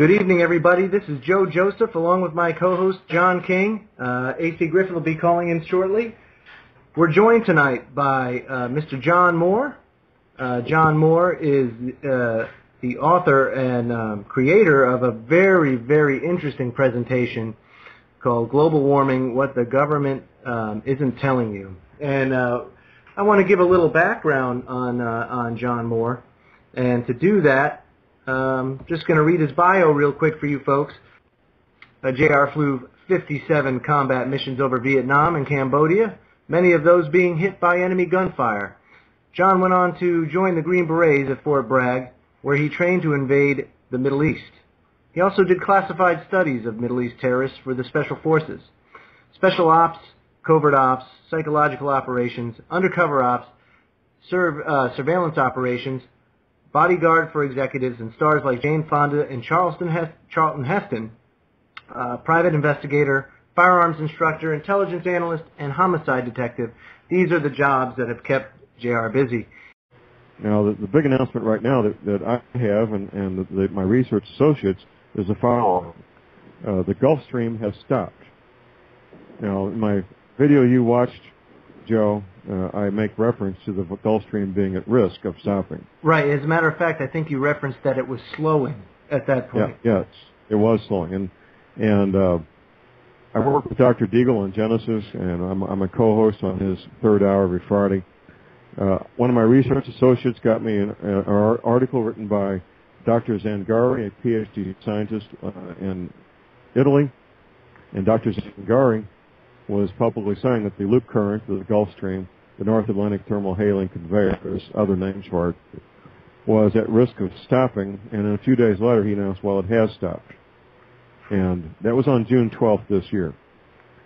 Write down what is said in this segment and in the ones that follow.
Good evening, everybody. This is Joe Joseph, along with my co-host, John King. A.C. Griffin will be calling in shortly. We're joined tonight by Mr. John Moore. John Moore is the author and creator of a very, very interesting presentation called Global Warming, What the Government Isn't Telling You. And I want to give a little background on John Moore. And to do that, just going to read his bio real quick for you folks. JR flew 57 combat missions over Vietnam and Cambodia, many of those being hit by enemy gunfire. John went on to join the Green Berets at Fort Bragg, where he trained to invade the Middle East. He also did classified studies of Middle East terrorists for the Special Forces. Special ops, covert ops, psychological operations, undercover ops, surveillance operations, bodyguard for executives, and stars like Jane Fonda and Charlton Heston, private investigator, firearms instructor, intelligence analyst, and homicide detective. These are the jobs that have kept JR busy. Now, the big announcement right now that I have and my research associates is the following. The Gulf Stream has stopped. Now, in my video you watched, Joe, I make reference to the Gulf Stream being at risk of stopping. Right. As a matter of fact, I think you referenced that it was slowing at that point. Yes, it was slowing. And I work with Dr. Deagle on Genesis, and I'm a co-host on his third hour every Friday. One of my research associates got me an article written by Dr. Zangari, a PhD scientist in Italy. And Dr. Zangari was publicly saying that the loop current of the Gulf Stream, the North Atlantic Thermal Hailing Conveyor, there's other names for it, was at risk of stopping, and then a few days later he announced, well, it has stopped. And that was on June 12th this year.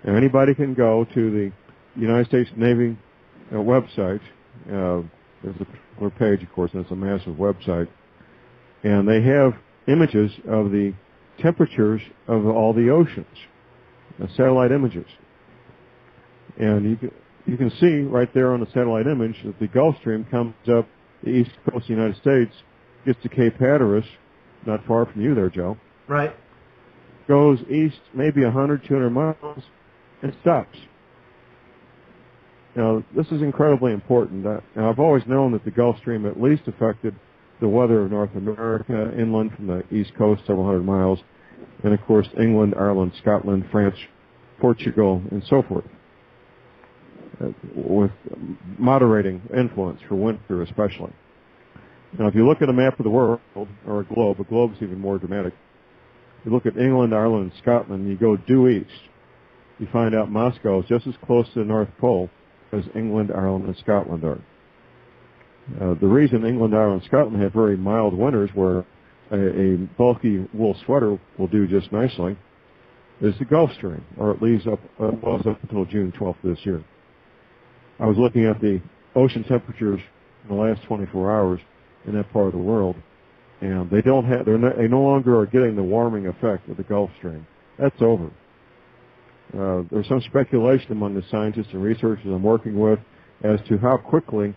And anybody can go to the United States Navy website. There's a particular page, of course, and it's a massive website. And they have images of the temperatures of all the oceans, satellite images. And you can see right there on the satellite image that the Gulf Stream comes up the east coast of the United States, gets to Cape Hatteras, not far from you there, Joe. Right. Goes east maybe 100, 200 miles, and stops. Now, this is incredibly important. Now, I've always known that the Gulf Stream at least affected the weather of North America, inland from the east coast, several hundred miles, and, of course, England, Ireland, Scotland, France, Portugal, and so forth, with moderating influence for winter especially. Now, if you look at a map of the world, or a globe is even more dramatic. You look at England, Ireland, and Scotland, and you go due east. You find out Moscow is just as close to the North Pole as England, Ireland, and Scotland are. The reason England, Ireland, and Scotland have very mild winters where a bulky wool sweater will do just nicely is the Gulf Stream, or at least was up until June 12th this year. I was looking at the ocean temperatures in the last 24 hours in that part of the world, and they no longer are getting the warming effect of the Gulf Stream. That's over. There's some speculation among the scientists and researchers I'm working with as to how quickly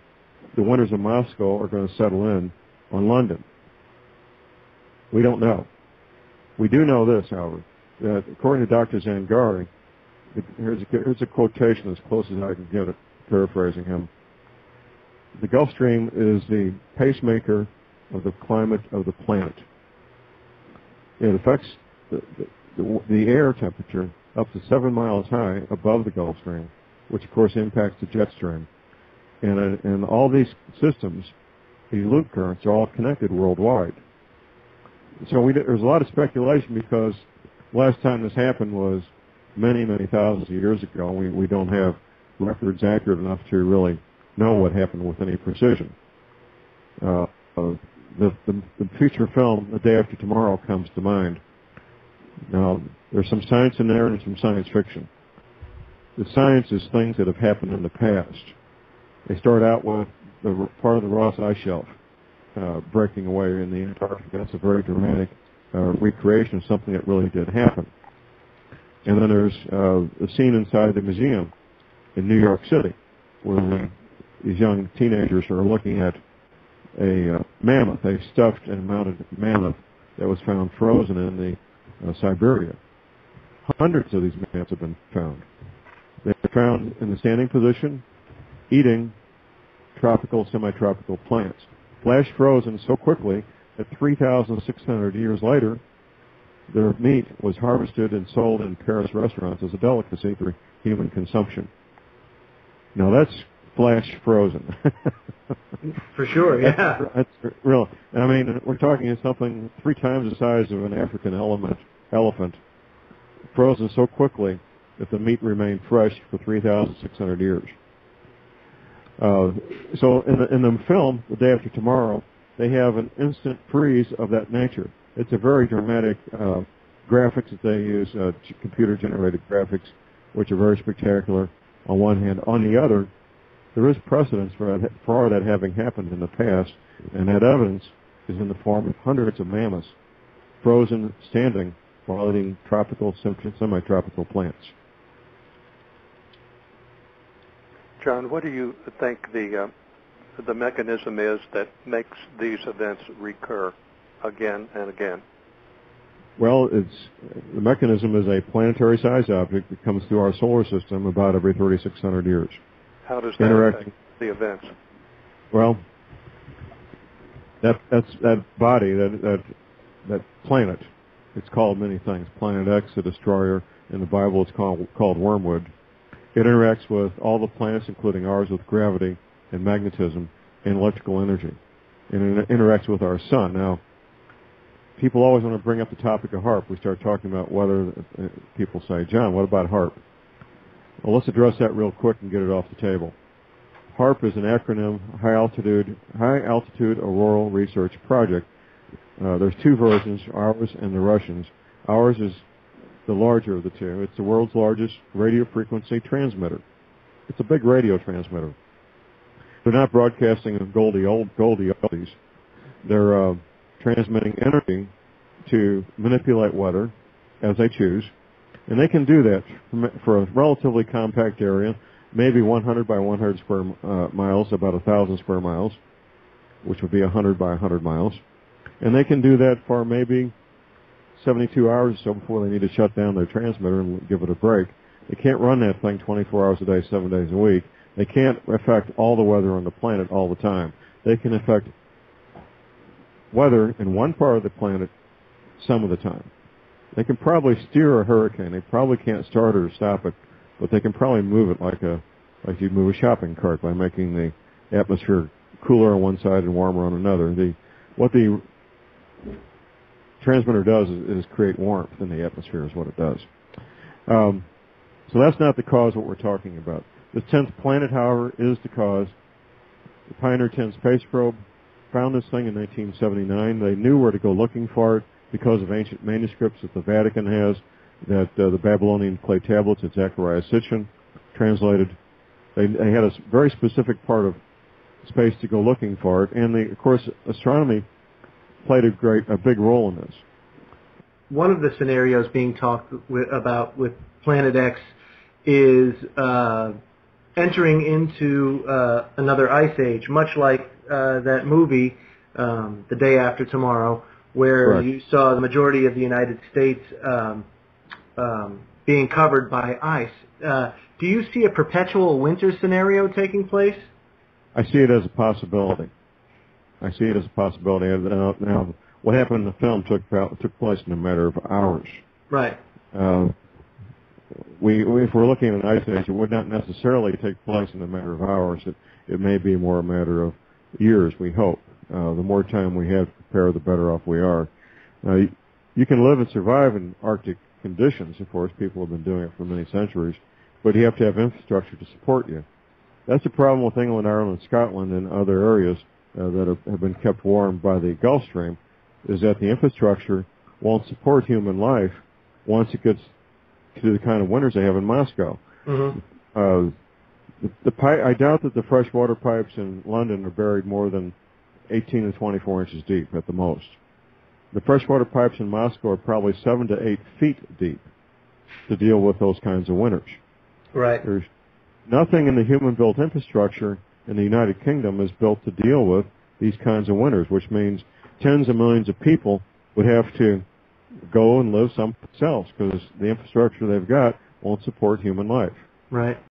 the winters of Moscow are going to settle in on London. We don't know. We do know this, however, that according to Dr. Zangari, here's a quotation as close as I can get it, paraphrasing him. The Gulf Stream is the pacemaker of the climate of the planet. It affects the air temperature up to 7 miles high above the Gulf Stream, which of course impacts the jet stream. And all these systems, these loop currents, are all connected worldwide. So there's a lot of speculation because last time this happened was many, many thousands of years ago. We don't have records accurate enough to really know what happened with any precision. The feature film, The Day After Tomorrow, comes to mind. Now, there's some science in there and some science fiction. The science is things that have happened in the past. They start out with the part of the Ross Ice Shelf breaking away in the Antarctica. That's a very dramatic recreation of something that really did happen. And then there's a scene inside the museum in New York City where these young teenagers are looking at a mammoth, a stuffed and mounted mammoth that was found frozen in the Siberia. Hundreds of these maps have been found. They're found in the standing position, eating tropical, semi-tropical plants. Flash frozen so quickly that 3,600 years later, their meat was harvested and sold in Paris restaurants as a delicacy for human consumption. Now that's flash frozen. For sure, yeah. That's real. I mean, we're talking something 3 times the size of an African elephant, frozen so quickly that the meat remained fresh for 3,600 years. So in the film, The Day After Tomorrow, they have an instant freeze of that nature. It's a very dramatic graphics that they use, computer-generated graphics, which are very spectacular on one hand. On the other, there is precedence for that having happened in the past, and that evidence is in the form of hundreds of mammoths frozen standing while eating tropical, semi-tropical plants. John, what do you think the mechanism is that makes these events recur again and again? Well, the mechanism is a planetary-sized object that comes through our solar system about every 3,600 years. How does that affect the events? Well, that body, that planet, it's called many things. Planet X, the destroyer. In the Bible, it's called wormwood. It interacts with all the planets, including ours, with gravity and magnetism and electrical energy. And it interacts with our sun. Now, people always want to bring up the topic of HAARP. We start talking about weather. People say, John, what about HAARP? Well, let's address that real quick and get it off the table. HAARP is an acronym, High Altitude Auroral Research Project. There's 2 versions, ours and the Russians. Ours is the larger of the 2. It's the world's largest radio frequency transmitter. It's a big radio transmitter. They're not broadcasting a goldie oldies. They're transmitting energy to manipulate weather as they choose. And they can do that for a relatively compact area, maybe 100 by 100 square miles, about 1,000 square miles, which would be 100 by 100 miles. And they can do that for maybe 72 hours or so before they need to shut down their transmitter and give it a break. They can't run that thing 24 hours a day, 7 days a week. They can't affect all the weather on the planet all the time. They can affect weather in one part of the planet some of the time. They can probably steer a hurricane. They probably can't start it or stop it, but they can probably move it like you move a shopping cart by making the atmosphere cooler on one side and warmer on another. What the transmitter does is create warmth in the atmosphere is what it does. So that's not the cause of what we're talking about. The 10th planet, however, is the cause. The Pioneer 10 space probe found this thing in 1979. They knew where to go looking for it because of ancient manuscripts that the Vatican has, that the Babylonian clay tablets that Zechariah Sitchin translated. They had a very specific part of space to go looking for it, and of course, astronomy played a big role in this. One of the scenarios being talked about with Planet X is entering into another ice age, much like that movie, The Day After Tomorrow, where Correct. You saw the majority of the United States being covered by ice. Do you see a perpetual winter scenario taking place? I see it as a possibility. Now, what happened in the film took place in a matter of hours. Right. If we're looking at an ice age, it would not necessarily take place in a matter of hours. It may be more a matter of years, we hope. The more time we have to prepare, the better off we are. You can live and survive in Arctic conditions, of course. People have been doing it for many centuries. But you have to have infrastructure to support you. That's the problem with England, Ireland, Scotland, and other areas that have been kept warm by the Gulf Stream, is that the infrastructure won't support human life once it gets to the kind of winters they have in Moscow. Mm-hmm. I doubt that the freshwater pipes in London are buried more than 18 to 24 inches deep at the most. The freshwater pipes in Moscow are probably 7 to 8 feet deep to deal with those kinds of winters. Right. There's nothing in the human-built infrastructure in the United Kingdom is built to deal with these kinds of winters, which means tens of millions of people would have to go and live someplace else because the infrastructure they've got won't support human life. Right.